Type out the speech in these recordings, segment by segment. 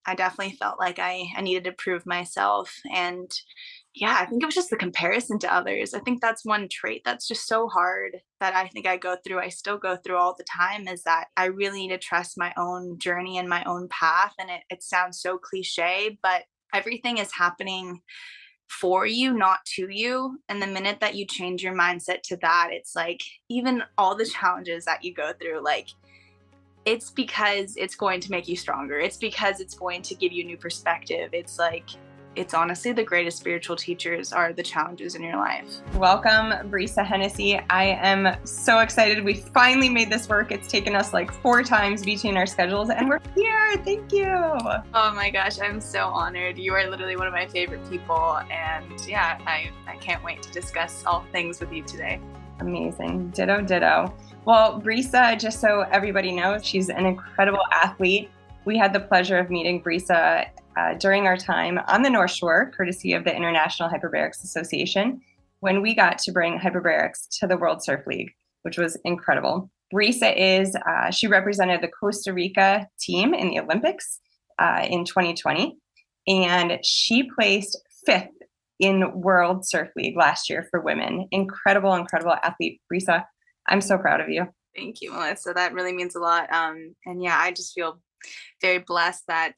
I definitely felt like I needed to prove myself. And yeah, I think it was just the comparison to others. I think that's one trait that's just so hard that I think I still go through all the time, is that I really need to trust my own journey and my own path. And it sounds so cliche, but everything is happening for you, not to you. And the minute that you change your mindset to that, it's like even all the challenges that you go through, like it's because it's going to make you stronger. It's because it's going to give you new perspective. It's like, it's honestly the greatest spiritual teachers are the challenges in your life. Welcome, Brisa Hennessy. I am so excited. We finally made this work. It's taken us like 4 times between our schedules, and we're here. Thank you. Oh my gosh, I'm so honored. You are literally one of my favorite people. And yeah, I can't wait to discuss all things with you today. Amazing. Ditto, ditto. Well, Brisa, just so everybody knows, she's an incredible athlete. We had the pleasure of meeting Brisa during our time on the North Shore, courtesy of the International Hyperbarics Association, when we got to bring hyperbarics to the World Surf League, which was incredible. Brisa she represented the Costa Rica team in the Olympics in 2020, and she placed 5th in World Surf League last year for women. Incredible, incredible athlete, Brisa. I'm so proud of you. Thank you, Melissa. That really means a lot. And yeah, I just feel very blessed that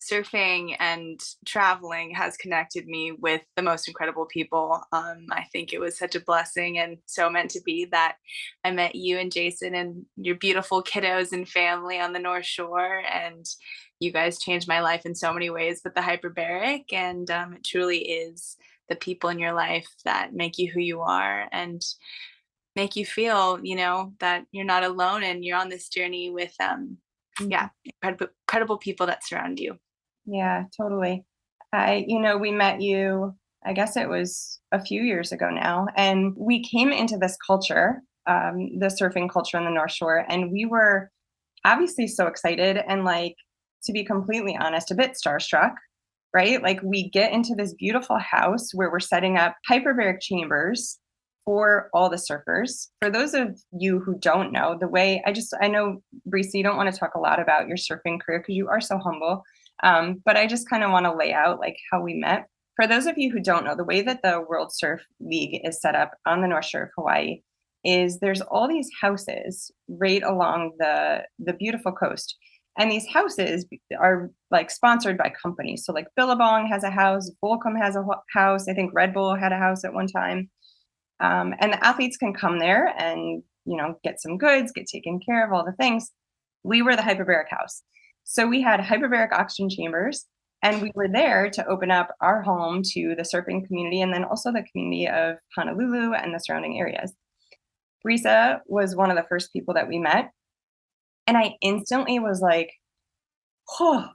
surfing and traveling has connected me with the most incredible people. I think it was such a blessing and so meant to be that I met you and Jason and your beautiful kiddos and family on the North Shore. And you guys changed my life in so many ways with the hyperbaric. And it truly is the people in your life that make you who you are and make you feel, that you're not alone and you're on this journey with incredible people that surround you. Yeah, totally. We met you, I guess it was a few years ago now, and we came into this culture, the surfing culture on the North Shore, and we were obviously so excited and, like, to be completely honest, a bit starstruck, right? Like, we get into this beautiful house where we're setting up hyperbaric chambers for all the surfers. For those of you who don't know, I know, Brisa, you don't want to talk a lot about your surfing career because you are so humble. But I just kind of want to lay out like how we met. For those of you who don't know, the way that the World Surf League is set up on the North Shore of Hawaii is there's all these houses right along the beautiful coast. And these houses are like sponsored by companies. So like Billabong has a house, Volcom has a house. I think Red Bull had a house at one time. And the athletes can come there and, get some goods, get taken care of, all the things. We were the hyperbaric house. So we had hyperbaric oxygen chambers, and we were there to open up our home to the surfing community and then also the community of Honolulu and the surrounding areas. Brisa was one of the first people that we met. And I instantly was like, oh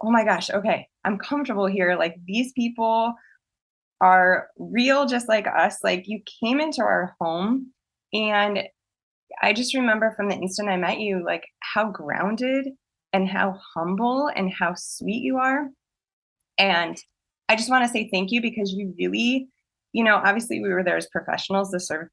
my gosh, okay, I'm comfortable here. Like, these people are real, just like us. Like, you came into our home, and I just remember from the instant I met you, like, how grounded and how humble and how sweet you are. And I just want to say thank you, because you really, obviously we were there as professionals to serve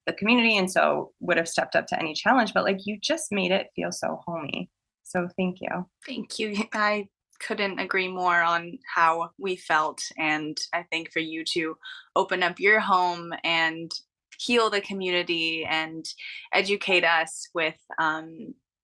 the community, and so would have stepped up to any challenge, but like, you just made it feel so homey. So thank you. Thank you. I couldn't agree more on how we felt. And I think for you to open up your home and heal the community and educate us with,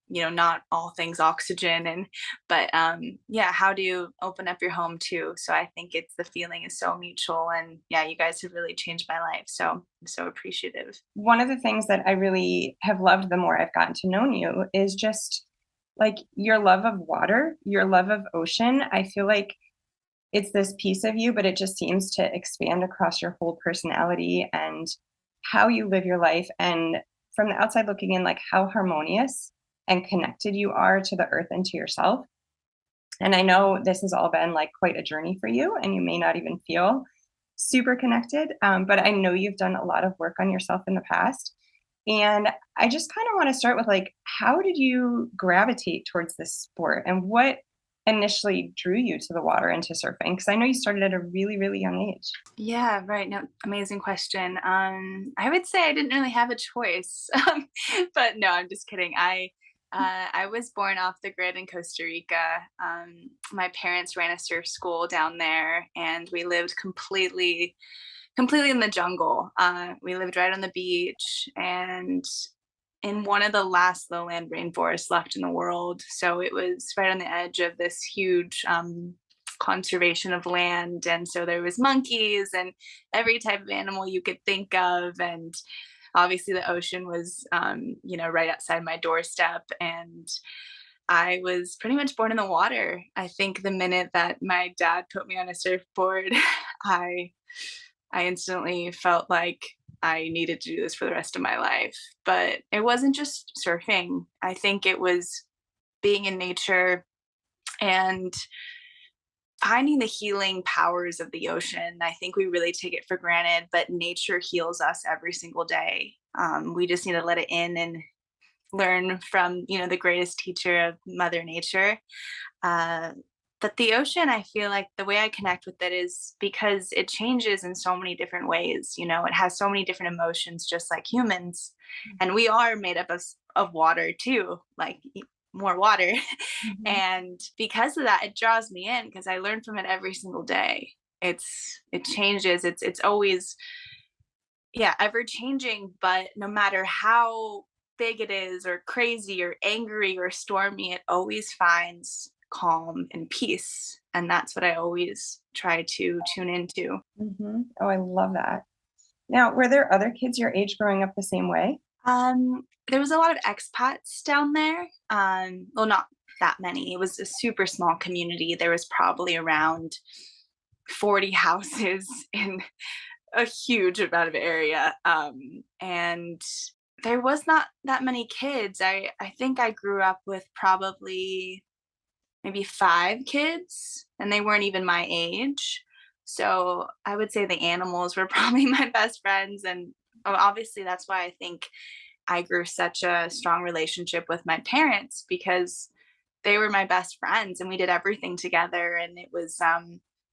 not all things oxygen but how do you open up your home too? So I think the feeling is so mutual, and yeah, you guys have really changed my life. So I'm so appreciative. One of the things that I really have loved the more I've gotten to know you is just like your love of water, your love of ocean. I feel like it's this piece of you, but it just seems to expand across your whole personality and how you live your life. And from the outside looking in, like, how harmonious and connected you are to the earth and to yourself. And I know this has all been like quite a journey for you, and you may not even feel super connected, but I know you've done a lot of work on yourself in the past. And I just kind of want to start with, like, how did you gravitate towards this sport, and what initially drew you to the water and to surfing? Because I know you started at a really, really young age. Yeah, right. No, amazing question. I would say I didn't really have a choice, but no, I'm just kidding. I was born off the grid in Costa Rica. My parents ran a surf school down there, and we lived completely in the jungle. We lived right on the beach and in one of the last lowland rainforests left in the world. So it was right on the edge of this huge conservation of land. And so there was monkeys and every type of animal you could think of. And obviously the ocean was, right outside my doorstep. And I was pretty much born in the water. I think the minute that my dad put me on a surfboard, I I instantly felt like I needed to do this for the rest of my life. But it wasn't just surfing. I think it was being in nature and finding the healing powers of the ocean. I think we really take it for granted, but nature heals us every single day. We just need to let it in and learn from, the greatest teacher of Mother Nature. Uh, but the ocean, I feel like the way I connect with it is because it changes in so many different ways. It has so many different emotions, just like humans, and we are made up of water too, like more water. Mhm. And because of that, it draws me in because I learn from it every single day. It changes. It's always, yeah, ever changing, but no matter how big it is or crazy or angry or stormy, it always finds calm and peace. And that's what I always try to tune into. Mhm. Oh, I love that. Now, were there other kids your age growing up the same way? There was a lot of expats down there. Well, not that many. It was a super small community. There was probably around 40 houses in a huge amount of area. And there was not that many kids. I think I grew up with probably maybe 5 kids, and they weren't even my age. So, I would say the animals were probably my best friends, and, obviously, that's why I think I grew such a strong relationship with my parents because they were my best friends, and we did everything together, and it was,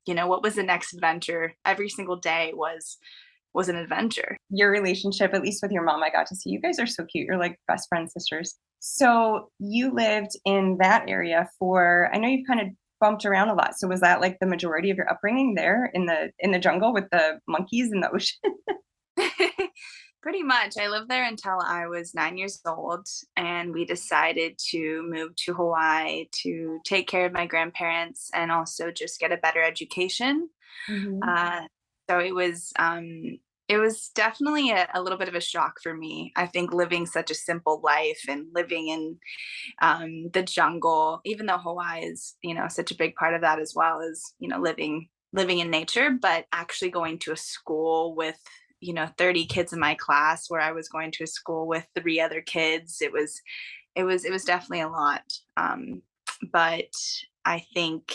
what was the next adventure? Every single day was an adventure. Your relationship, at least with your mom, I got to see. You guys are so cute. You're like best friend sisters. So you lived in that area for, I know you've kind of bumped around a lot. So was that like the majority of your upbringing there in the jungle with the monkeys in the ocean? Pretty much. I lived there until I was 9 years old, and we decided to move to Hawaii to take care of my grandparents and also just get a better education. Mhm. Uh, so it was definitely a little bit of a shock for me. I think living such a simple life and living in the jungle, even though Hawaii is, such a big part of that as well as, living in nature, but actually going to a school with 30 kids in my class where I was going to a school with 3 other kids. It was definitely a lot. But I think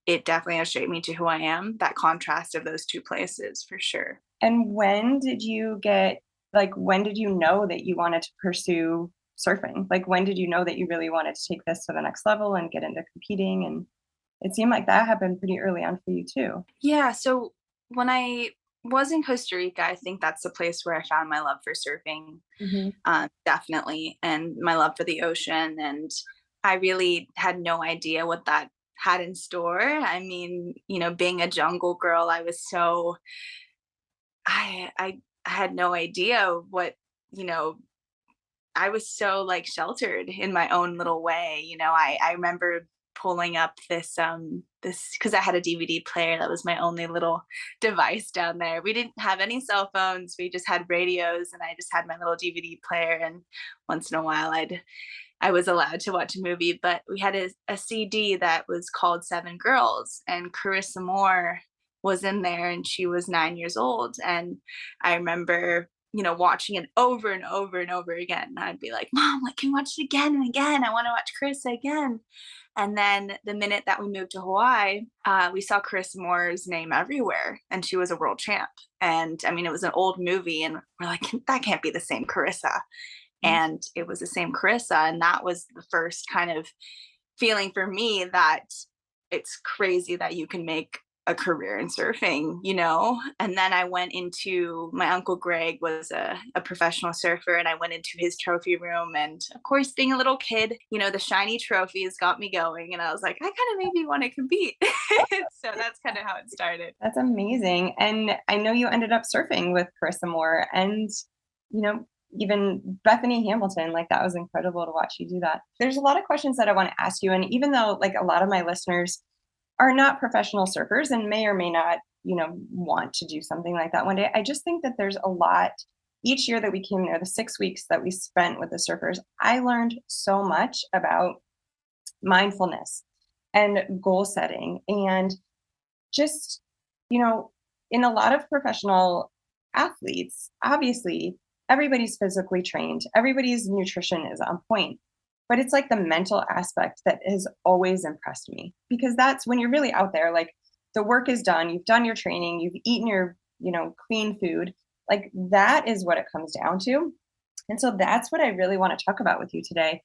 it definitely has shaped me to who I am. That contrast of those 2 places for sure. And when did you know that you wanted to pursue surfing? Like, when did you know that you really wanted to take this to the next level and get into competing? And it seemed like that happened pretty early on for you too. Yeah, so when I was in Costa Rica, I think that's the place where I found my love for surfing, Mhm. definitely, and my love for the ocean. And I really had no idea what that had in store. I mean, being a jungle girl, I had no idea what, you know, I was so, like, sheltered in my own little way. I remember pulling up this because I had a DVD player. That was my only little device down there. We didn't have any cell phones, we just had radios, and I just had my little DVD player, and once in a while, I was allowed to watch a movie. But we had a CD that was called Seven Girls, and Carissa Moore was in there, and she was 9 years old. And I remember, watching it over and over and over again. I'd be like, Mom, like, can you watch it again and again? I want to watch Carissa again. And then the minute that we moved to Hawaii, we saw Carissa Moore's name everywhere, and she was a world champ. And I mean, it was an old movie, and we're like, that can't be the same Carissa. And it was the same Carissa, and that was the first kind of feeling for me that it's crazy that you can make a career in surfing, And then I went into my uncle Greg was a professional surfer, and I went into his trophy room. And of course, being a little kid, the shiny trophies got me going. And I was like, I kind of maybe want to compete. So that's kind of how it started. That's amazing. And I know you ended up surfing with Carissa Moore and, you know, even Bethany Hamilton. Like that was incredible to watch you do that. There's a lot of questions that I want to ask you. And even though like a lot of my listeners are not professional surfers and may or may not, want to do something like that one day, I just think that there's a lot each year that we came there, the 6 weeks that we spent with the surfers, I learned so much about mindfulness and goal setting and just, you know, in a lot of professional athletes, obviously, everybody's physically trained, everybody's nutrition is on point. But it's like the mental aspect that has always impressed me because that's when you're really out there, like the work is done, you've done your training, you've eaten your, clean food. Like that is what it comes down to. And so that's what I really want to talk about with you today.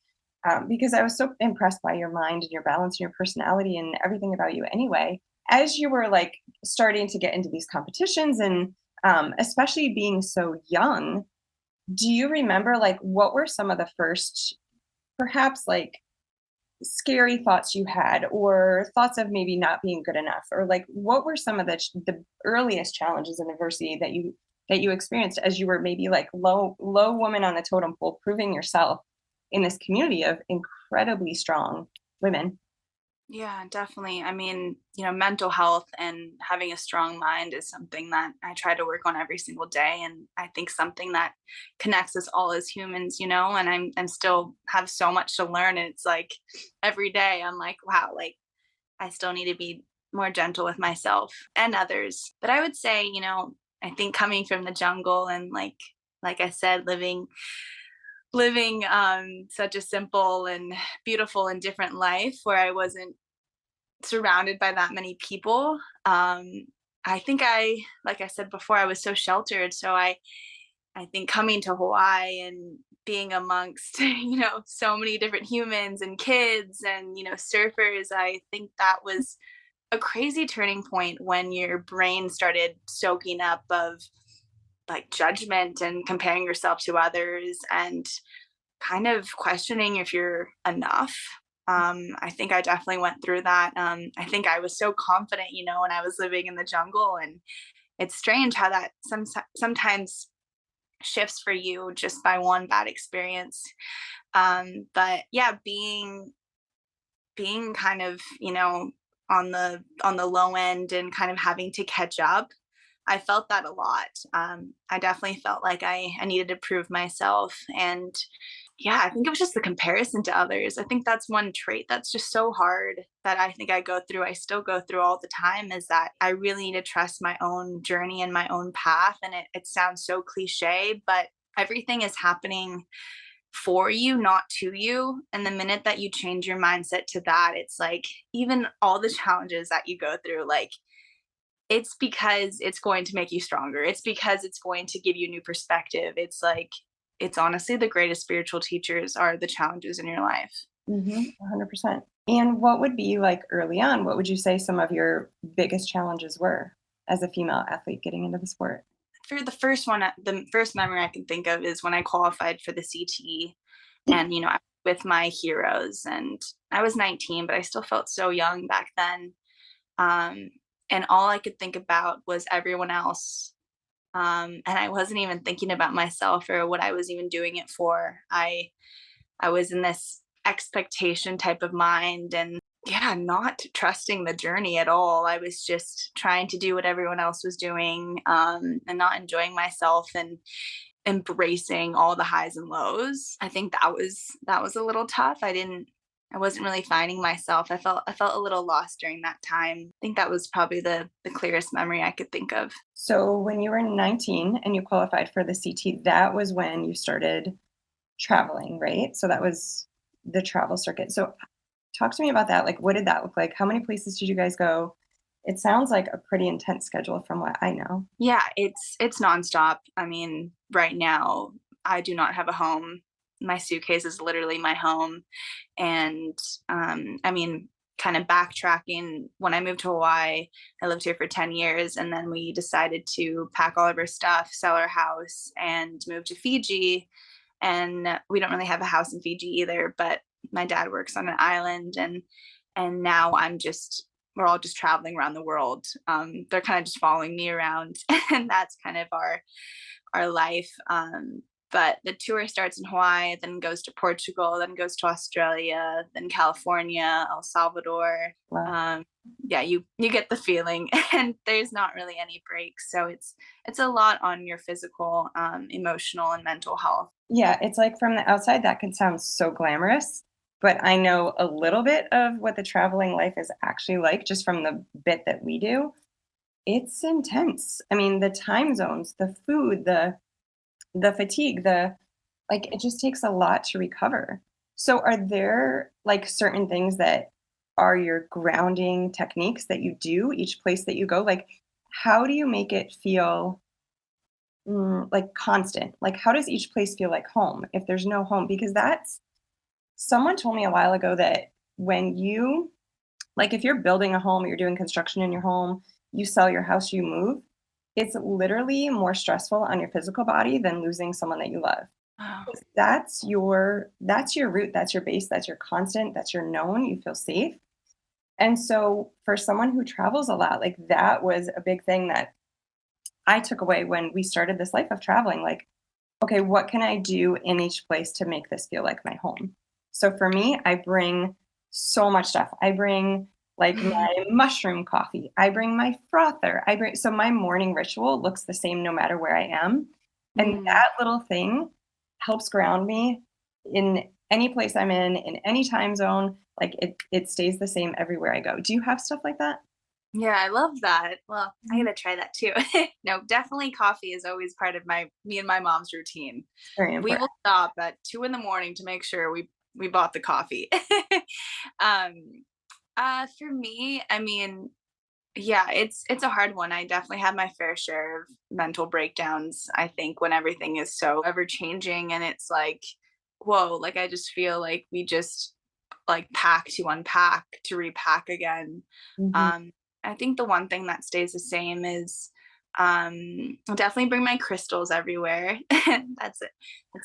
Because I was so impressed by your mind and your balance and your personality and everything about you anyway as you were like starting to get into these competitions and especially being so young, do you remember like what were some of the first perhaps like scary thoughts you had or thoughts of maybe not being good enough or like what were some of the earliest challenges and adversity that you experienced as you were maybe like low woman on the totem pole proving yourself in this community of incredibly strong women. Yeah, definitely. I mean, mental health and having a strong mind is something that I try to work on every single day. And I think something that connects us all as humans, and I'm still have so much to learn. And it's like every day I'm like, wow, like I still need to be more gentle with myself and others. But I would say, I think coming from the jungle and like I said, living such a simple and beautiful and different life where I wasn't surrounded by that many people. I think like I said before, I was so sheltered. So I think coming to Hawaii and being amongst, so many different humans and kids and, surfers, I think that was a crazy turning point when your brain started soaking up of like judgment and comparing yourself to others and kind of questioning if you're enough. I think I definitely went through that. I think I was so confident, when I was living in the jungle, and it's strange how that sometimes shifts for you just by one bad experience. But yeah, being kind of, on the low end and kind of having to catch up, I felt that a lot. I definitely felt like I needed to prove myself. And yeah, I think it was just the comparison to others. I think that's one trait that's just so hard that I think I still go through all the time, is that I really need to trust my own journey and my own path. And it sounds so cliche, but everything is happening for you, not to you. And the minute that you change your mindset to that, it's like even all the challenges that you go through, like it's because it's going to make you stronger. It's because it's going to give you new perspective. It's like, it's honestly the greatest spiritual teachers are the challenges in your life. 100%. And what would be like early on? What would you say some of your biggest challenges were as a female athlete getting into the sport? For the first one, the first memory I can think of is when I qualified for the CTE, and I was with my heroes, and I was 19, but I still felt so young back then. Um, and all I could think about was everyone else. And I wasn't even thinking about myself or what I was even doing it for. I was in this expectation type of mind, and yeah, not trusting the journey at all. I was just trying to do what everyone else was doing, and not enjoying myself and embracing all the highs and lows. I think that was a little tough. I wasn't really finding myself. I felt a little lost during that time. I think that was probably the clearest memory I could think of. So when you were 19 and you qualified for the CT, that was when you started traveling, right? So that was the travel circuit. So talk to me about that. Like, what did that look like? How many places did you guys go? It sounds like a pretty intense schedule from what I know. Yeah, it's nonstop. I mean, right now I do not have a home. My suitcase is literally my home. And I mean, kind of backtracking, when I moved to Hawaii, I lived here for 10 years, and then we decided to pack all of our stuff, sell our house, and move to Fiji. And we don't really have a house in Fiji either, but my dad works on an island, and now we're all just traveling around the world. They're kind of just following me around, and that's kind of our life. But the tour starts in Hawaii, then goes to Portugal, then goes to Australia, then California, El Salvador. Wow. Um, yeah, you get the feeling, and there's not really any breaks. So it's a lot on your physical, emotional, and mental health. Yeah, it's like from the outside, that can sound so glamorous, but I know a little bit of what the traveling life is actually like just from the bit that we do. It's intense. I mean, the time zones, the food, the fatigue, the like it just takes a lot to recover. So are there like certain things that are your grounding techniques that you do each place that you go? Like how do you make it feel like constant? Like how does each place feel like home if there's no home? Because that's someone told me a while ago that when you like if you're building a home, you're doing construction in your home, you sell your house, you move, it's literally more stressful on your physical body than losing someone that you love. Wow. 'Cause that's your root, that's your base, that's your constant, that's your known, you feel safe. And so for someone who travels a lot, like that was a big thing that I took away when we started this life of traveling. Like, okay, what can I do in each place to make this feel like my home? So for me, I bring so much stuff. I bring like my mushroom coffee. I bring my frother. So my morning ritual looks the same no matter where I am. And Mm. that little thing helps ground me in any place I'm in any time zone. Like it stays the same everywhere I go. Do you have stuff like that? Yeah, I love that. Well, I Mhm. gotta try that too. No, definitely coffee is always part of my me and my mom's routine. Very We important. will stop at 2 in the morning to make sure we bought the coffee. Um, for me, I mean, yeah, it's a hard one. I definitely have my fair share of mental breakdowns, I think, when everything is so ever changing, and it's like, whoa, like I just feel like we just like pack to unpack to repack again. Mhm. Um, I think the one thing that stays the same is I'll definitely bring my crystals everywhere. That's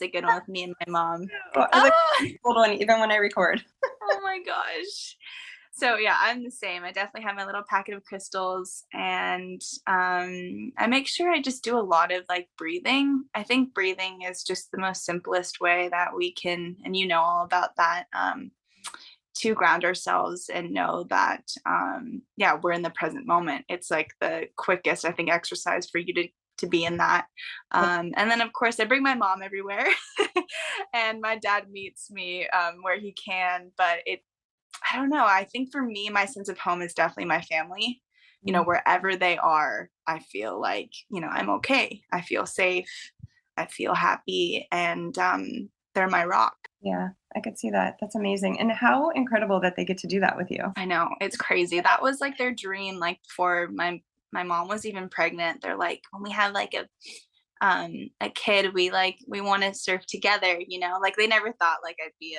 a good one with me and my mom. Oh, I like Oh, the old one even when I record. oh my gosh. So yeah, I'm the same. I definitely have my little packet of crystals, and I make sure I just do a lot of like breathing. I think breathing is just the most simplest way that we can, and you know all about that, to ground ourselves and know that yeah, we're in the present moment. It's like the quickest, I think, exercise for you to be in that. And then of course I bring my mom everywhere, and my dad meets me where he can, but I don't know. I think for me, my sense of home is definitely my family. You know, Mhm. wherever they are, I feel like, I'm okay. I feel safe. I feel happy. And they're my rock. Yeah, I could see that. That's amazing. And how incredible that they get to do that with you. I know. It's crazy. That was like their dream, like before my mom was even pregnant. They're like, when we have like a kid, we want to surf together, like they never thought like I'd be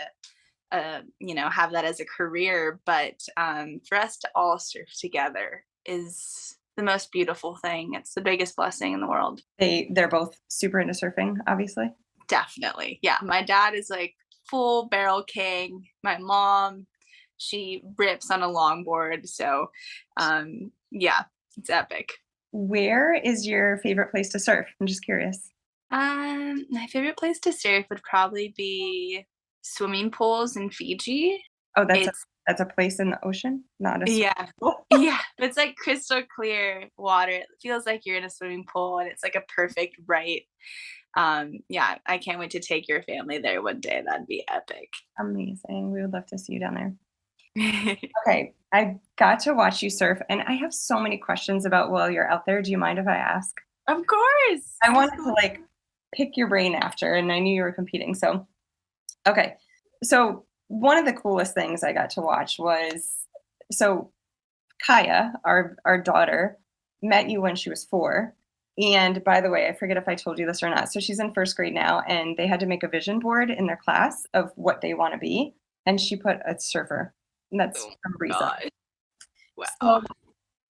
have that as a career, but for us to all surf together is the most beautiful thing. It's the biggest blessing in the world. They're both super into surfing, obviously. Definitely. Yeah. My dad is like full barrel king. My mom, she rips on a longboard. So yeah, it's epic. Where is your favorite place to surf? I'm just curious. My favorite place to surf would probably be swimming pools in Fiji. Oh, It's that's a place in the ocean, not a swimming Yeah. pool. Yeah, it's like crystal clear water. It feels like you're in a swimming pool, and it's like a perfect right. Yeah, I can't wait to take your family there one day. That'd be epic. Amazing. We would love to see you down there. Okay, I got to watch you surf, and I have so many questions about while you're out there. Do you mind if I ask? Of course. I wanted to Absolutely. like pick your brain after, and I knew you were competing. So, okay. So, one of the coolest things I got to watch was so Kaya, our daughter, met you when she was 4. And by the way, I forget if I told you this or not. So she's in first grade now, and they had to make a vision board in their class of what they want to be. And she put a surfer. That's Oh from my Brisa. gosh. Wow. So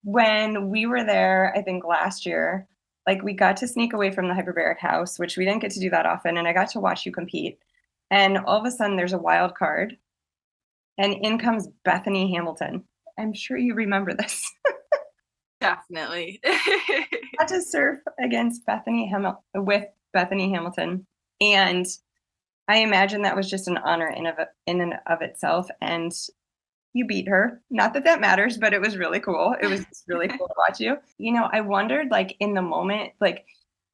when we were there, I think last year, like we got to sneak away from the hyperbaric house, which we didn't get to do that often, and I got to watch you compete. And all of a sudden, there's a wild card, and in comes Bethany Hamilton. I'm sure you remember this. Definitely. Got to surf against with Bethany Hamilton, and I imagine that was just an honor in and of itself. And you beat her. Not that that matters, but it was really cool. It was just really cool to watch you. You know, I wondered, like, in the moment, like,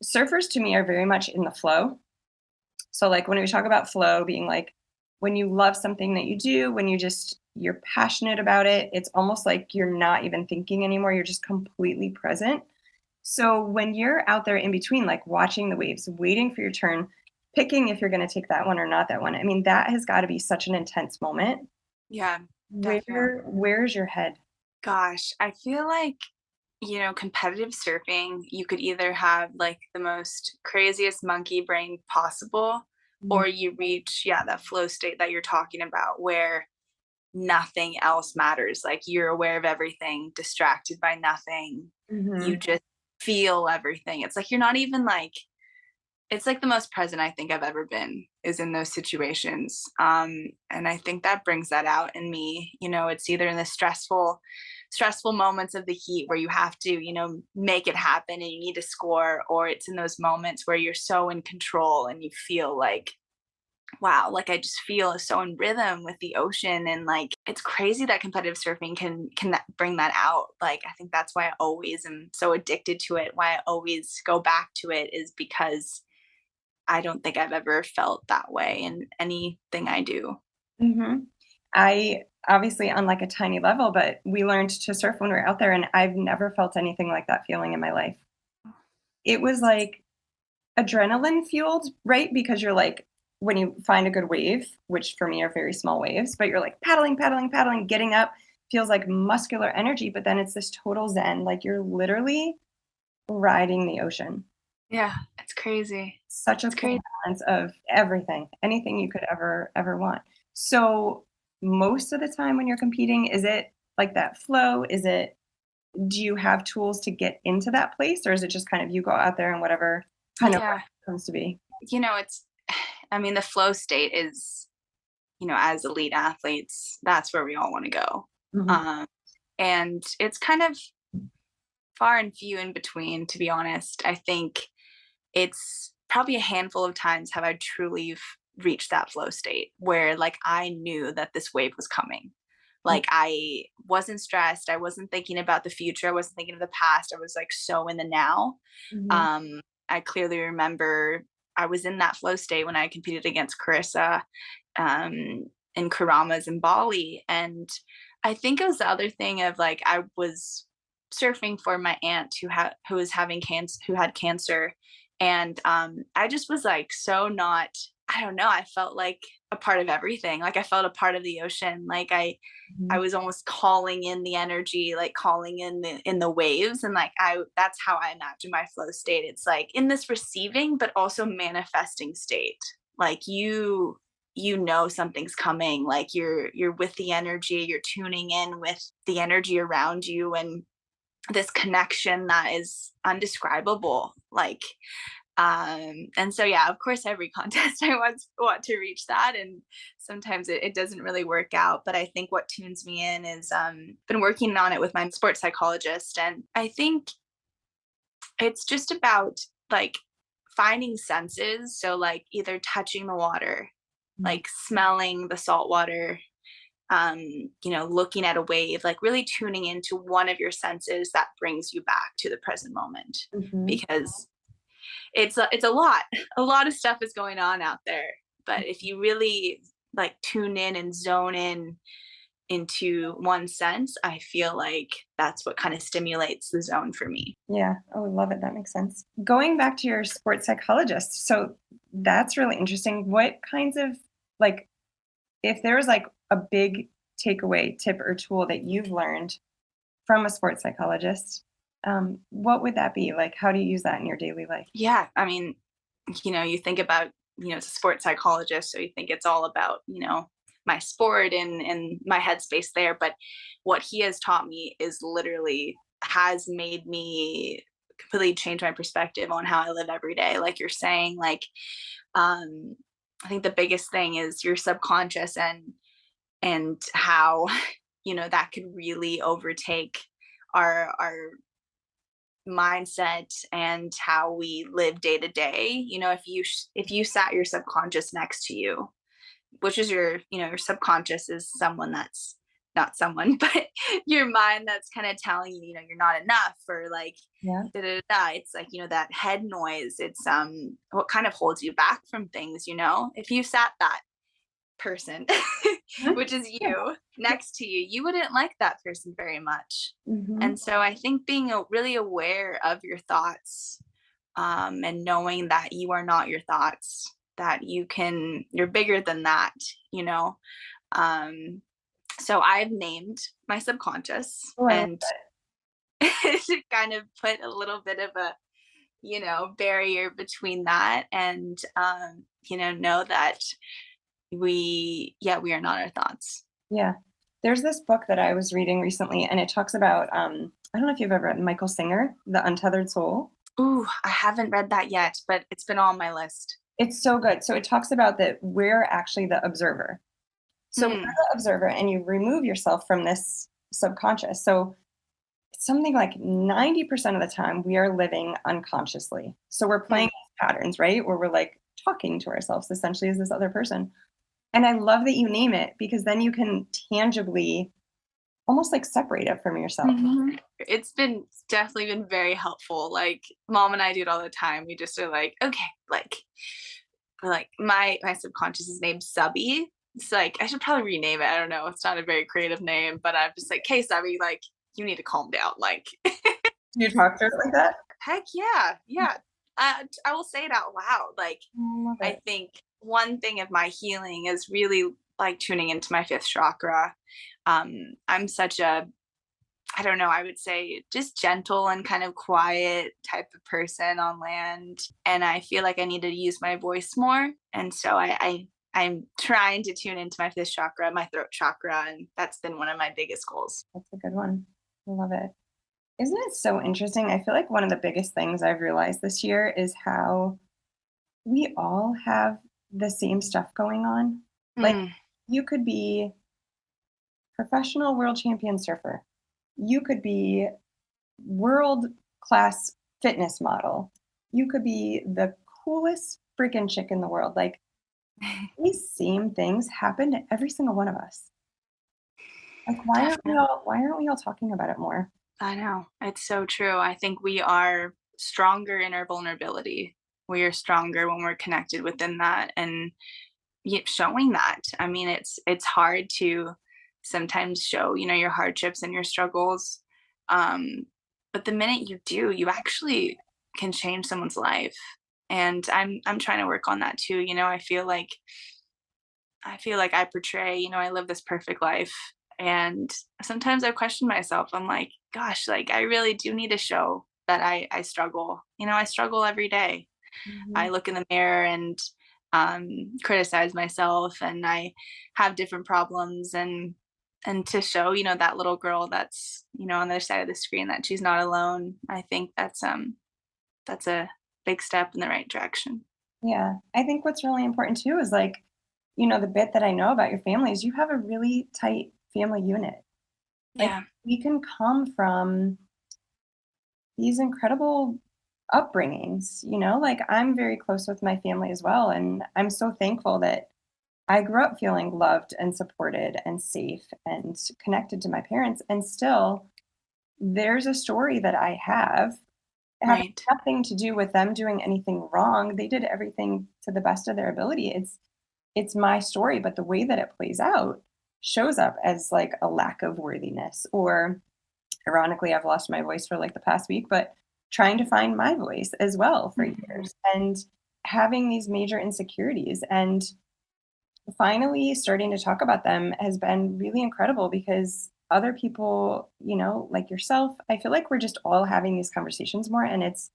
surfers to me are very much in the flow. So, like, when we talk about flow being like when you love something that you do, when you're passionate about it, it's almost like you're not even thinking anymore. You're just completely present. So, when you're out there in between, like watching the waves, waiting for your turn, picking if you're going to take that one or not that one, I mean, that has got to be such an intense moment. Yeah, definitely. Where's your head? Gosh, I feel like, competitive surfing, you could either have like the most craziest monkey brain possible, Mhm. or you reach, yeah, that flow state that you're talking about where nothing else matters. Like you're aware of everything, distracted by nothing. You Mhm. just feel everything. It's like you're not even like, it's like the most present I think I've ever been is in those situations. And I think that brings that out in me. It's either in the stressful moments of the heat where you have to, make it happen and you need to score, or it's in those moments where you're so in control and you feel like, wow, like I just feel so in rhythm with the ocean. And like it's crazy that competitive surfing can bring that out. Like I think that's why I always am so addicted to it, why I always go back to it, is because I don't think I've ever felt that way in anything I do. Mhm. I obviously on like a tiny level, but we learned to surf when we were out there, and I've never felt anything like that feeling in my life. It was like adrenaline fueled, right? Because you're like when you find a good wave, which for me are very small waves, but you're like paddling, paddling, paddling, getting up feels like muscular energy, but then it's this total zen, like you're literally riding the ocean. Yeah, it's crazy. Such a It's cool crazy. balance of everything, anything you could ever want. So, most of the time when you're competing, is it like that flow? Do you have tools to get into that place, or is it just kind of you go out there and whatever kind of Yeah. comes to be? It's I mean, the flow state is, as elite athletes, that's where we all want to go. Mhm, Um, and it's kind of far and few in between, to be honest. I think it's probably a handful of times have I truly reached that flow state where like I knew that this wave was coming. mm, Like I wasn't stressed. I wasn't thinking about the future. I wasn't thinking of the past. I was like so in the now. mhm, Um, I clearly remember I was in that flow state when I competed against Carissa um, in Karamas in Bali. And I think it was the other thing of like I was surfing for my aunt who was having cancer, who had cancer, and I just was like so not. I don't know. I felt like a part of everything. Like I felt a part of the ocean. Like I mhm. was almost calling in the energy, like calling in the waves, and like I that's how I imagine my flow state. It's like in this receiving but also manifesting state. Like you know something's coming, like you're with the energy, you're tuning in with the energy around you, and this connection that is undescribable. Like and so yeah, of course every contest I want to reach that, and sometimes it doesn't really work out. But I think what tunes me in is been working on it with my sports psychologist, and I think it's just about like finding senses. So like either touching the water, Mm, like smelling the salt water, looking at a wave, like really tuning into one of your senses that brings you back to the present moment. mhm. Because it's a lot. A lot of stuff is going on out there. But if you really like tune in and zone in into one sense, I feel like that's what kind of stimulates the zone for me. Yeah. Oh, I love it. That makes sense. Going back to your sports psychologist, so that's really interesting. What kinds of like if there was like a big takeaway tip or tool that you've learned from a sports psychologist, what would that be? Like, how do you use that in your daily life? Yeah, I mean, you think about, it's a sports psychologist, so you think it's all about, my sport and my headspace there. But what he has taught me is literally has made me completely change my perspective on how I live every day. Like you're saying, like um I think the biggest thing is your subconscious and how that could really overtake our mindset and how we live day to day. If you sat your subconscious next to you, which is your subconscious is someone that's not someone, but your mind that's kind of telling you, you're not enough, or like Yeah. da, da, da. It's like, that head noise. It's what kind of holds you back from things. If you sat that person, Mhm. which is Yeah. you, next to you, you wouldn't like that person very much. Hmm. And so I think being really aware of your thoughts, and knowing that you are not your thoughts, that you're bigger than that, you know. Um, so I've named my subconscious, Oh, I love and to kind of put a little bit of a barrier between that, and know that we are not our thoughts. Yeah. There's this book that I was reading recently, and it talks about, I don't know if you've ever read Michael Singer, The Untethered Soul. Ooh, I haven't read that yet, but it's been on my list. It's so good. So it talks about that we're actually the observer. So we're Hmm. the observer, and you remove yourself from this subconscious. So something like 90% of the time, we are living unconsciously. So we're playing Hmm. these patterns, right? Where we're like talking to ourselves essentially as this other person. And I love that you name it because then you can tangibly almost like separate it from yourself. Mhm. It's been definitely been very helpful. Like mom and I do it all the time. We just are like, okay, like my subconscious is named Subby. It's like I should probably rename it. I don't know. It's not a very creative name, but I'm just like, hey Subby, like you need to calm down. Like Do you talk to it like that? heck yeah, yeah. I will say it out loud. Like I love I it. think one thing of my healing is really like tuning into my fifth chakra. I'm such a I don't know, I would say just gentle and kind of quiet type of person on land. And I feel like I need to use my voice more. And so I'm trying to tune into my fifth chakra, my throat chakra, and that's been one of my biggest goals. That's a good one. I love it. Isn't it so interesting? I feel like one of the biggest things I've realized this year is how we all have the same stuff going on. Like, Mm, you could be professional world champion surfer. You could be world class fitness model. You could be the coolest freaking chick in the world. Like, these same things happen to every single one of us. Like, definitely. why aren't we all talking about it more? I know. It's so true. I think we are stronger in our vulnerability. We are stronger when we're connected within that. And showing that. I mean, it's hard to sometimes show, your hardships and your struggles. Um, but the minute you do, you actually can change someone's life. And I'm trying to work on that too. I feel like I portray, I live this perfect life. And sometimes I question myself. I'm like, gosh, like I really do need to show that I struggle. I struggle every day. I Mhm. look in the mirror and criticize myself, and I have different problems, and to show that little girl that's on the other side of the screen that she's not alone. I think that's a big step in the right direction. Yeah. I think what's really important too is like, the bit that I know about your family is you have a really tight family unit. Like, Yeah. we can come from these incredible upbringings, like I'm very close with my family as well. And I'm so thankful that I grew up feeling loved and supported and safe and connected to my parents. And still, there's a story that I have having Right. nothing to do with them doing anything wrong. They did everything to the best of their ability. It's my story, but the way that it plays out shows up as like a lack of worthiness, or ironically, I've lost my voice for like the past week, but trying to find my voice as well for Mhm. years and having these major insecurities, and finally starting to talk about them has been really incredible because other people, like yourself, I feel like we're just all having these conversations more, and it's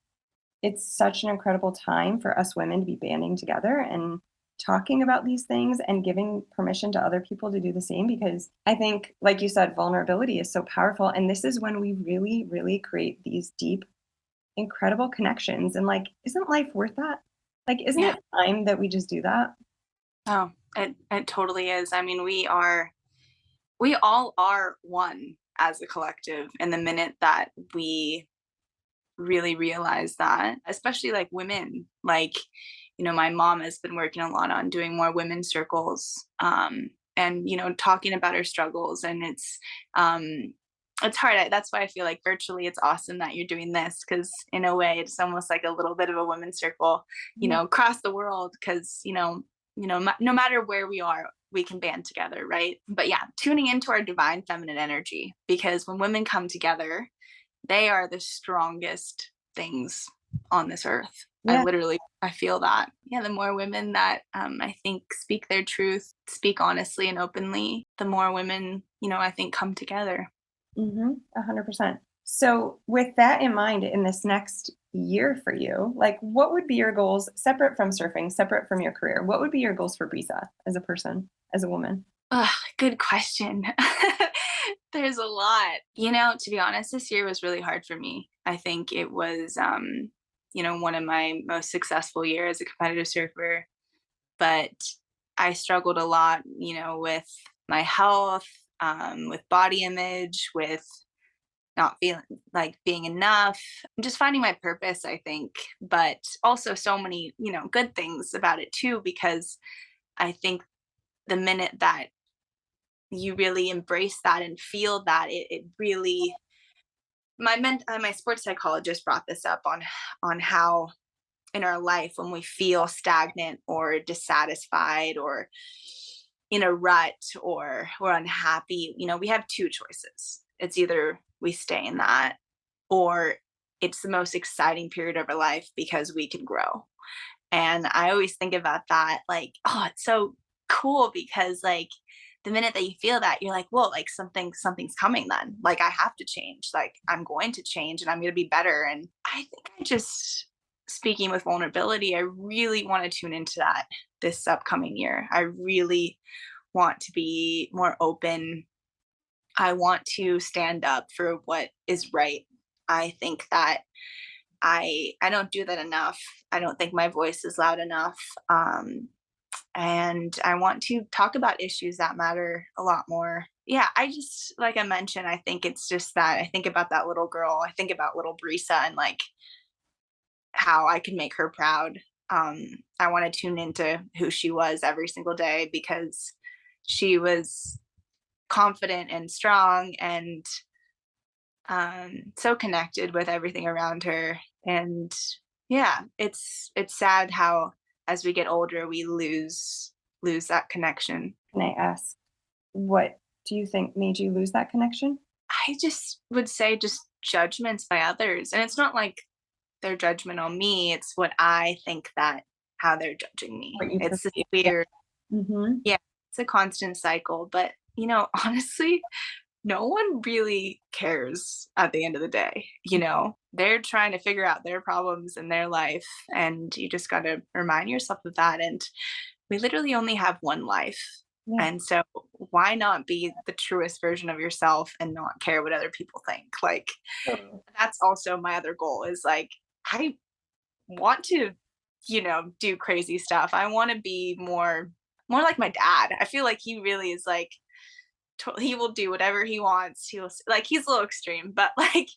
such an incredible time for us women to be banding together and talking about these things and giving permission to other people to do the same, because I think, like you said, vulnerability is so powerful. And this is when we really, really create these deep, incredible connections. And like, isn't life worth that? Like, isn't Yeah. it time that we just do that? Oh, it totally is. I mean, we all are one as a collective. And the minute that we really realize that, especially like women, like, my mom has been working a lot on doing more women's circles, and, talking about her struggles. And it's hard. That's why I feel like virtually it's awesome that you're doing this, because in a way it's almost like a little bit of a women's circle, Yeah. across the world, because, no matter where we are, we can band together, right? But yeah, tuning into our divine feminine energy, because when women come together, they are the strongest things on this earth. Yeah. I feel that. Yeah, the more women that, I think, speak their truth, speak honestly and openly, the more women, I think, come together. 100%. So, with that in mind, in this next year for you, like, what would be your goals separate from surfing, separate from your career? What would be your goals for Brisa as a person, as a woman? Good question. There's a lot. To be honest, this year was really hard for me. I think it was, one of my most successful years as a competitive surfer, but I struggled a lot, with my health, with body image, with not feeling like being enough, just finding my purpose, I think, but also so many, good things about it too, because I think the minute that you really embrace that and feel that, it really, my sports psychologist brought this up on how in our life, when we feel stagnant or dissatisfied or in a rut or we're unhappy, we have two choices. It's either we stay in that, or it's the most exciting period of our life because we can grow. And I always think about that, like, oh, it's so cool, because like the minute that you feel that, you're like, whoa, like something's coming then. Like I have to change. Like I'm going to change and I'm gonna be better. And I think I just, speaking with vulnerability, I really want to tune into that this upcoming year. I really want to be more open. I want to stand up for what is right. I think that I don't do that enough. I don't think my voice is loud enough. And I want to talk about issues that matter a lot more. Yeah, I just, like I mentioned, I think it's just that I think about that little girl. I think about little Brisa and like how I can make her proud. I want to tune into who she was every single day, because she was confident and strong and, so connected with everything around her. And yeah, it's sad how as we get older we lose that connection. Can I ask, what do you think made you lose that connection? I just would say just judgments by others, and it's not like their judgment on me, it's what I think that how they're judging me. What you It's this perceive? Yeah. weird, Mhm. yeah, it's a constant cycle. But honestly, no one really cares at the end of the day. They're trying to figure out their problems in their life, and you just got to remind yourself of that. And we literally only have one life. Yeah. And so why not be the truest version of yourself and not care what other people think? Like Totally. that's also my other goal, is like I want to, do crazy stuff. I want to be more like my dad. I feel like he really is like, he will do whatever he wants. Like he's a little extreme, but like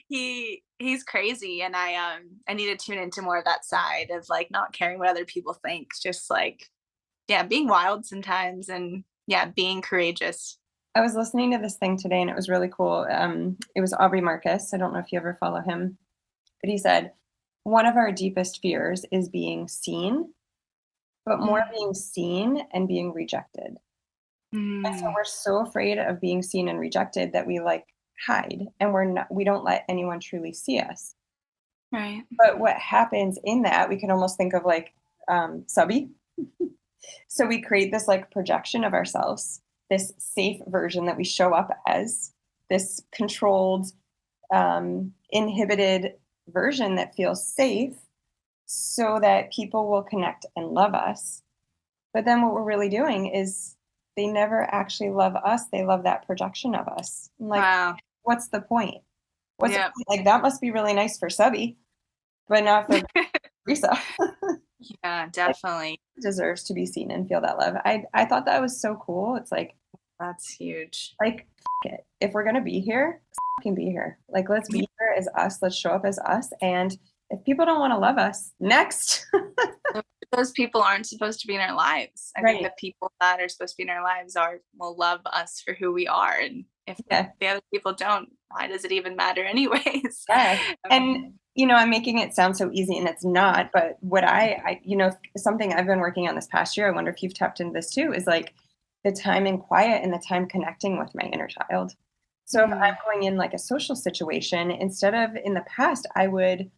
he's crazy, and I need to tune into more of that side of like not caring what other people think, just like, yeah, being wild sometimes, and yeah, being courageous. I was listening to this thing today and it was really cool. It was Aubrey Marcus. I don't know if you ever follow him, but he said, one of our deepest fears is being seen, but more Mm. being seen and being rejected. And so Mm. we're so afraid of being seen and rejected that we like hide, and we don't let anyone truly see us. Right. But what happens in that, we can almost think of like subby. So we create this like projection of ourselves, this safe version that we show up as, this controlled, inhibited version that feels safe, so that people will connect and love us. But then what we're really doing is they never actually love us. They love that projection of us. I'm like, Wow. what's the point? What's the Yep. point? Like that must be really nice for Subby, but not for Brisa. Yeah, Like definitely. deserves to be seen and feel that love. I thought that was so cool. It's That's huge. like it. If we're gonna be here, can be here. Like let's be here as us. Let's show up as us. And if people don't want to love us, next. Those people aren't supposed to be in our lives. I think Right. the people that are supposed to be in our lives will love us for who we are. And if Yeah. the other people don't, why does it even matter anyways? Yeah. And Um, I'm making it sound so easy and it's not, but what something I've been working on this past year, I wonder if you've tapped into this too, is like the time in quiet and the time connecting with my inner child. So if I'm mm, going in like a social situation, instead of in the past, I would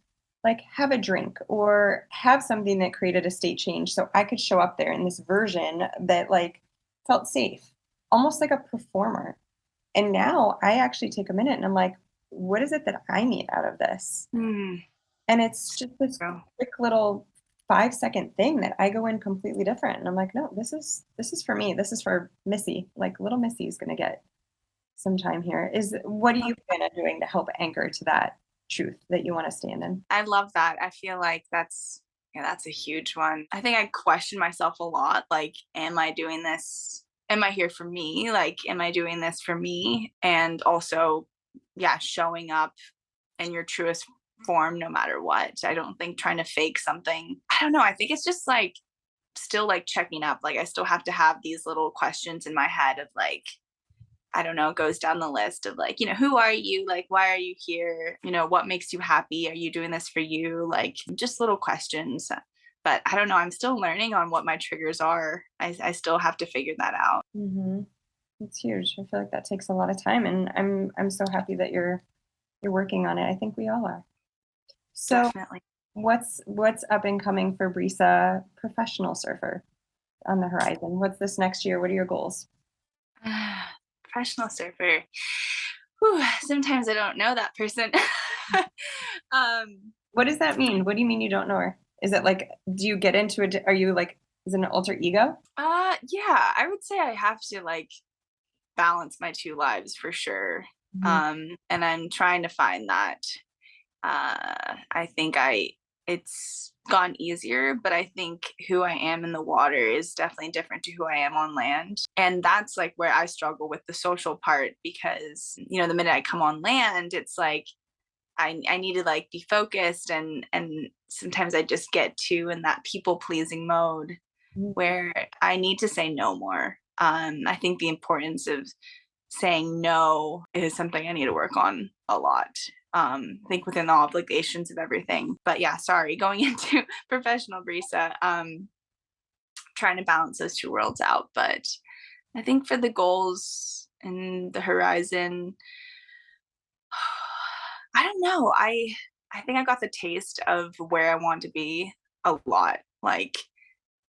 like have a drink or have something that created a state change so I could show up there in this version that like felt safe, almost like a performer. And now I actually take a minute and I'm like, what is it that I need out of this? mm, And it's just this so quick little 5-second thing that I go in completely different. And I'm like, no, this is for me. This is for Missy. Like little Missy is gonna get some time here. Is what are you plan on doing to help anchor to that truth that you want to stand in? I love that. I feel like that's a huge one. I think I question myself a lot. Like, am I doing this? Am I here for me? Like, am I doing this for me? And also, yeah, showing up in your truest form no matter what. I don't think trying to fake something. I don't know. I think it's just like still like checking up. Like I still have to have these little questions in my head of like, I don't know, goes down the list of like, who are you? Like, why are you here? What makes you happy? Are you doing this for you? Like, just little questions. But I don't know. I'm still learning on what my triggers are. I still have to figure that out. Mm-hmm. It's huge. I feel like that takes a lot of time, and I'm so happy that you're working on it. I think we all are. So, Definitely. what's up and coming for Brisa, professional surfer, on the horizon? What's this next year? What are your goals? Professional surfer. Whew, sometimes I don't know that person. um, What does that mean? What do you mean you don't know her? Is it like, do you get into it? Are you like, is it an alter ego? yeah, I would say I have to like balance my two lives for sure. Mhm. And I'm trying to find that. I think it's gone easier, but I think who I am in the water is definitely different to who I am on land. And that's like where I struggle with the social part because, the minute I come on land, it's like I need to like be focused and sometimes I just get too in that people pleasing mode where I need to say no more. I think the importance of saying no is something I need to work on a lot. I think within the obligations of everything. But yeah, sorry, going into professional Brisa, trying to balance those two worlds out. But I think for the goals and the horizon, I don't know. I think I got the taste of where I want to be a lot. Like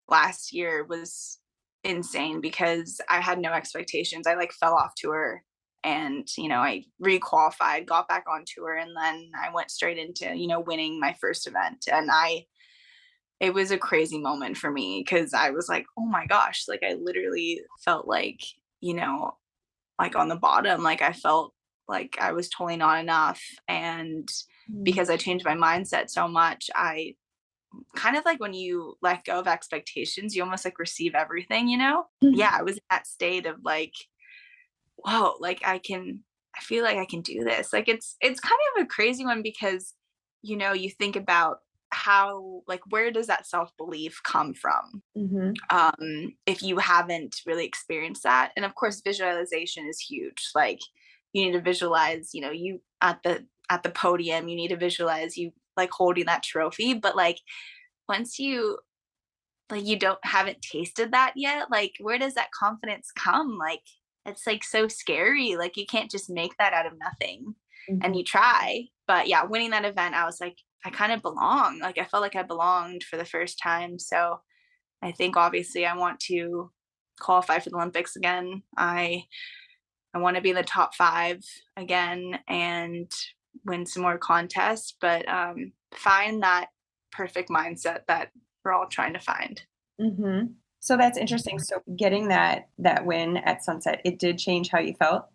last year was insane because I had no expectations. I like fell off tour and, I requalified, got back on tour, and then I went straight into, winning my first event. And it was a crazy moment for me because I was like, oh my gosh, like I literally felt like, you know, like on the bottom, like I felt like I was totally not enough. And Mhm. because I changed my mindset so much, I kind of like when you let go of expectations, you almost like receive everything. Yeah, I was in that state of like, whoa, like I feel like I can do this. Like it's kind of a crazy one because you think about how like where does that self-belief come from? Mhm. If you haven't really experienced that. And of course visualization is huge. Like you need to visualize, you at the podium, you need to visualize you like holding that trophy. But like once you like you don't haven't tasted that yet, like where does that confidence come? Like it's like so scary. Like you can't just make that out of nothing. And Mhm. you try. But yeah, winning that event, I was like, I kind of belong. Like I felt like I belonged for the first time. So I think obviously I want to qualify for the Olympics again. I want to be in the top 5 again and win some more contests, but find that perfect mindset that we're all trying to find. Mhm. So that's interesting. So getting that win at Sunset, it did change how you felt.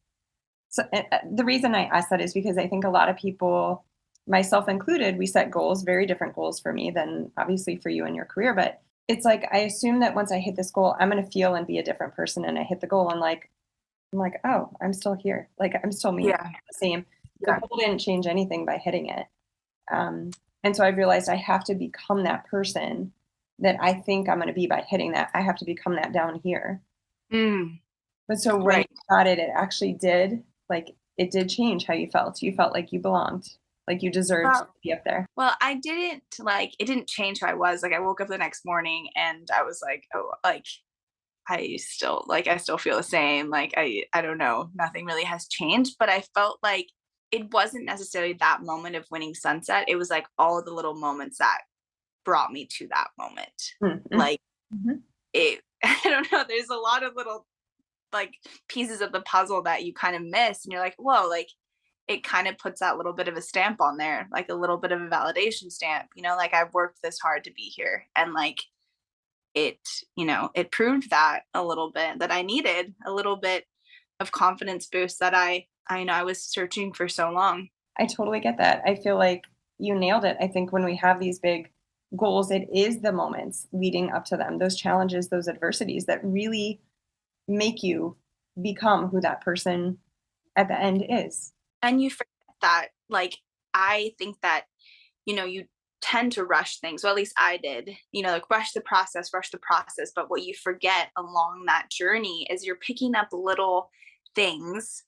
So the reason I ask that is because I think a lot of people, myself included, we set goals, very different goals for me than obviously for you in your career. But it's like I assume that once I hit this goal, I'm going to feel and be a different person. And I hit the goal, and I'm like, oh, I'm still here. Like I'm still me, Yeah. the same. The Yeah. goal didn't change anything by hitting it. And so I realized I have to become that person that I think I'm going to be by hitting that. I have to become that down here. Mm, But so when you right. got it, it actually did, like, it did change how you felt. You felt like you belonged, like you deserved to Well, be up there. well, I didn't like it didn't change who I was. Like I woke up the next morning and I was like, oh, like I still feel the same. Like I don't know, nothing really has changed, but I felt like it wasn't necessarily that moment of winning Sunset. It was like all of the little moments that brought me to that moment. Mm-hmm. Like Hmm. it I don't know, there's a lot of little like pieces of the puzzle that you kind of miss and you're like, whoa, like it kind of puts that little bit of a stamp on there, like a little bit of a validation stamp, like I've worked this hard to be here. And like it, it proved that a little bit that I needed a little bit of confidence boost that I know I was searching for so long. I totally get that. I feel like you nailed it. I think when we have these big goals, it is the moments leading up to them, those challenges, those adversities that really make you become who that person at the end is. And you forget that, like, I think that, you tend to rush things. Well, at least I did, like rush the process. But what you forget along that journey is you're picking up little things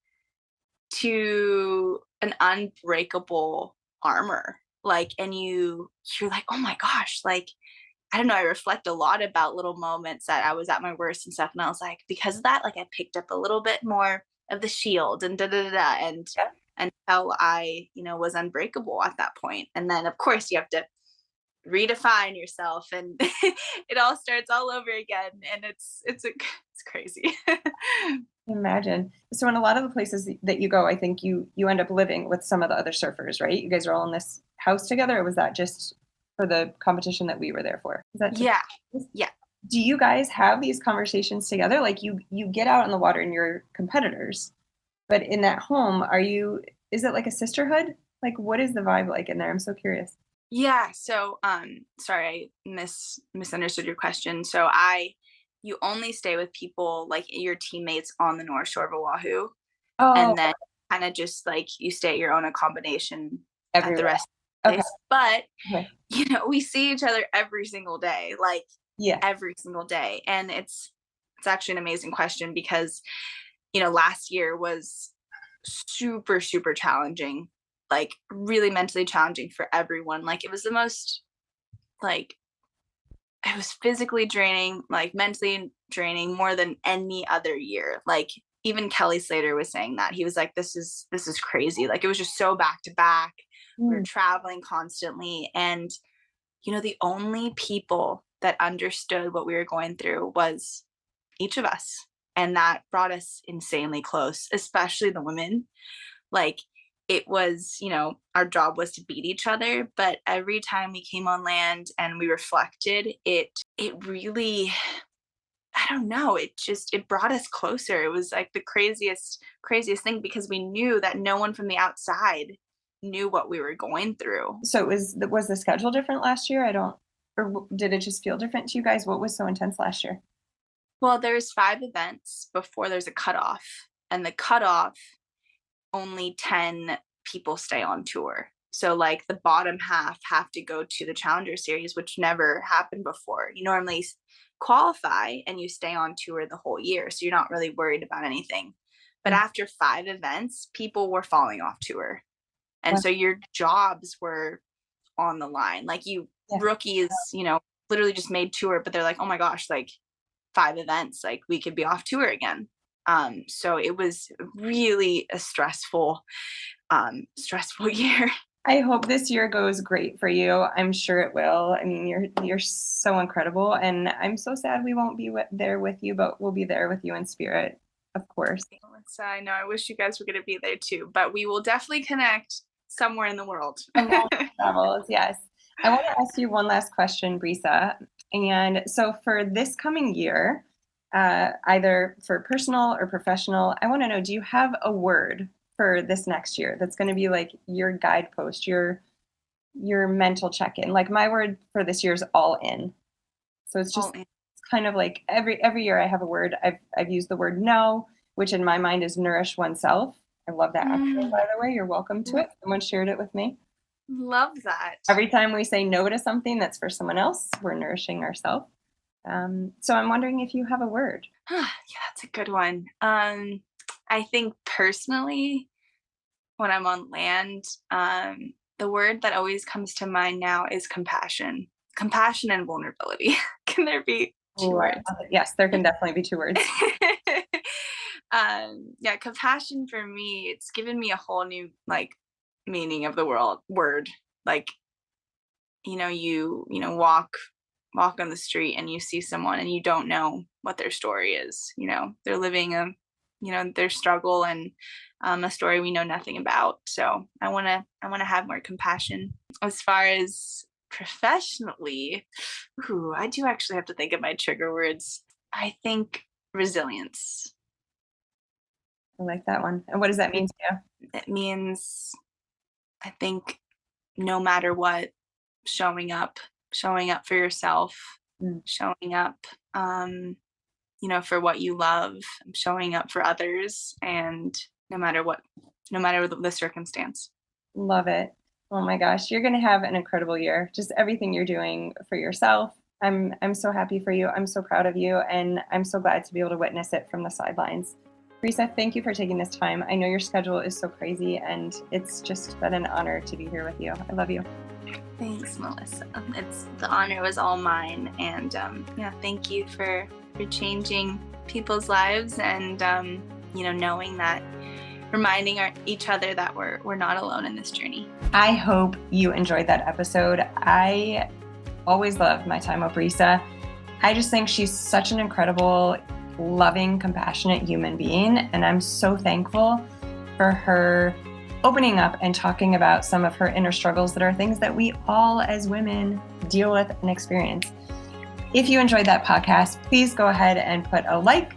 to an unbreakable armor. Like, and you're like, oh my gosh, like, I don't know, I reflect a lot about little moments that I was at my worst and stuff. And I was like, because of that, like I picked up a little bit more of the shield and da da da da and Yeah. until I, was unbreakable at that point. And then of course you have to redefine yourself and it all starts all over again. And it's crazy. Imagine. So in a lot of the places that you go, I think you end up living with some of the other surfers, right? You guys are all in this house together, or was that just for the competition that we were there for? Is that just Yeah. Yeah. do you guys have these conversations together? Like you get out in the water and you're competitors, but in that home, is it like a sisterhood? Like what is the vibe like in there? I'm so curious. Yeah. So, sorry, I misunderstood your question. So you only stay with people like your teammates on the North Shore of Oahu, Oh, and then kind of just like you stay at your own accommodation at the everywhere. rest of the Okay. place. But, Okay. we see each other every single day, like Yeah. every single day. And it's actually an amazing question because, last year was super, super challenging, like really mentally challenging for everyone. Like it was the most like it was physically draining, like mentally draining more than any other year. Like even Kelly Slater was saying that. He was like, this is crazy. Like it was just so back to back. We were Mm. traveling constantly. And, the only people that understood what we were going through was each of us. And that brought us insanely close, especially the women. Like it was, our job was to beat each other, but every time we came on land and we reflected, it really, I don't know, it brought us closer. It was like the craziest thing because we knew that no one from the outside knew what we were going through. So was the schedule different last year? I don't, or did it just feel different to you guys? What was so intense last year? Well, there's 5 events before there's a cutoff, and the cutoff only 10 people stay on tour. So like the bottom half have to go to the Challenger Series, which never happened before. You normally qualify and you stay on tour the whole year, so you're not really worried about anything. But Mm. after 5 events, people were falling off tour. And Wow. so your jobs were on the line. Like you Yeah. rookies, literally just made tour, but they're like, "Oh my gosh, like 5 events, like we could be off tour again." So it was really a stressful year. I hope this year goes great for you. I'm sure it will. I mean, you're so incredible, and I'm so sad we won't be there with you, but we'll be there with you in spirit, of course. So I know I wish you guys were going to be there too, but we will definitely connect somewhere in the world. Some more travels, yes. I want to ask you one last question, Brisa, And so for this coming year, either for personal or professional, I want to know, do you have a word for this next year that's going to be like your guidepost, your mental check-in? Like my word for this year is all in. So it's All just in. it's kind of like every year I have a word. I've used the word no, which in my mind is nourish oneself. I love that acronym, Mm, by the way. You're welcome to lo- it. Someone shared it with me. love that. Every time we say no to something that's for someone else, we're nourishing ourselves. So I'm wondering if you have a word. Yeah, that's a good one. I think personally, when I'm on land, the word that always comes to mind now is compassion. Compassion and vulnerability. Can there be two Oh, I words? love it. Yes, there can definitely be two words. Yeah, compassion for me, it's given me a whole new like meaning of the world word. Like, you walk on the street and you see someone and you don't know what their story is. They're living their struggle and a story we know nothing about. So I wanna have more compassion. As far as professionally, ooh, I do actually have to think of my trigger words. I think resilience. I like that one. And what does that mean to you? It means, I think, no matter what, showing up for yourself, Mm, showing up, um, for what you love, showing up for others, and no matter what, no matter the circumstance. love it. Oh my gosh, you're going to have an incredible year. Just everything you're doing for yourself. I'm so happy for you. I'm so proud of you, and I'm so glad to be able to witness it from the sidelines. Brisa, thank you for taking this time. I know your schedule is so crazy, and it's just been an honor to be here with you. I love you. Thanks, Melissa. It's the honor was all mine, and yeah, thank you for changing people's lives, and knowing that, reminding each other that we're not alone in this journey. I hope you enjoyed that episode. I always love my time with Brisa. I just think she's such an incredible, loving, compassionate human being, and I'm so thankful for her opening up and talking about some of her inner struggles that are things that we all as women deal with and experience. If you enjoyed that podcast, please go ahead and put a like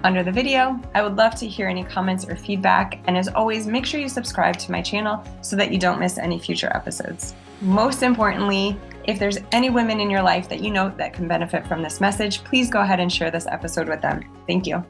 under the video. I would love to hear any comments or feedback. And as always, make sure you subscribe to my channel so that you don't miss any future episodes. Most importantly, if there's any women in your life that you know that can benefit from this message, please go ahead and share this episode with them. Thank you.